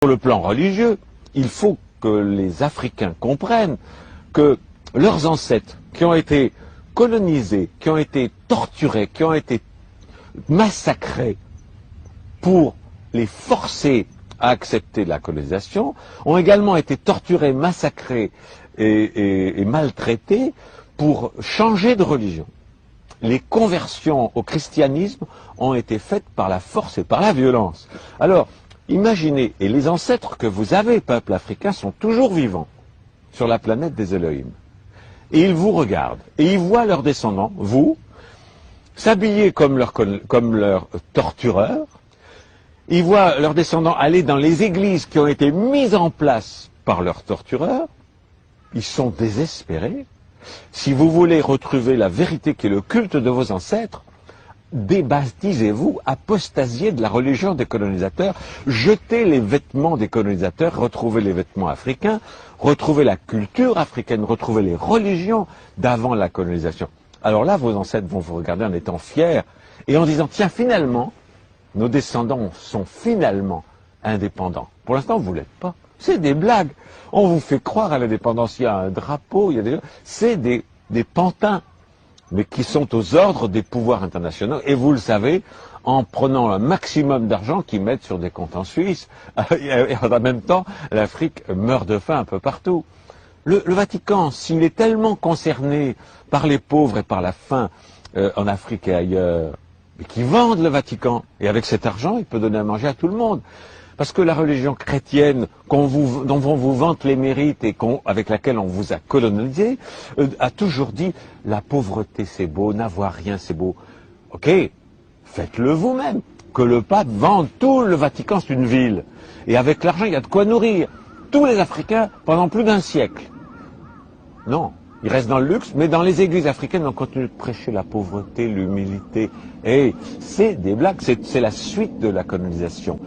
Sur le plan religieux, il faut que les Africains comprennent que leurs ancêtres qui ont été colonisés, qui ont été torturés, qui ont été massacrés pour les forcer à accepter la colonisation, ont également été torturés, massacrés et maltraités pour changer de religion. Les conversions au christianisme ont été faites par la force et par la violence. Alors, imaginez, et les ancêtres que vous avez, peuple africain, sont toujours vivants sur la planète des Elohim. Et ils vous regardent, et ils voient leurs descendants, vous, s'habiller comme leurs tortureurs. Ils voient leurs descendants aller dans les églises qui ont été mises en place par leurs tortureurs. Ils sont désespérés. Si vous voulez retrouver la vérité qui est le culte de vos ancêtres, débaptisez-vous, apostasiez de la religion des colonisateurs, jetez les vêtements des colonisateurs, retrouvez les vêtements africains, retrouvez la culture africaine, retrouvez les religions d'avant la colonisation. Alors là, vos ancêtres vont vous regarder en étant fiers et en disant, tiens, finalement, nos descendants sont finalement indépendants. Pour l'instant, vous ne l'êtes pas. C'est des blagues. On vous fait croire à l'indépendance. Il y a un drapeau, il y a des... C'est des pantins, mais qui sont aux ordres des pouvoirs internationaux. Et vous le savez, en prenant un maximum d'argent qu'ils mettent sur des comptes en Suisse. Et en même temps, l'Afrique meurt de faim un peu partout. Le Vatican, s'il est tellement concerné par les pauvres et par la faim en Afrique et ailleurs, mais qui vendent le Vatican, et avec cet argent, il peut donner à manger à tout le monde. Parce que la religion chrétienne dont on vous vante les mérites et avec laquelle on vous a colonisé, a toujours dit la pauvreté c'est beau, n'avoir rien c'est beau. Ok, faites-le vous-même. Que le pape vende tout le Vatican, c'est une ville. Et avec l'argent, il y a de quoi nourrir tous les Africains pendant plus d'un siècle. Non, ils restent dans le luxe, mais dans les églises africaines, on continue de prêcher la pauvreté, l'humilité. Et c'est des blagues, c'est la suite de la colonisation.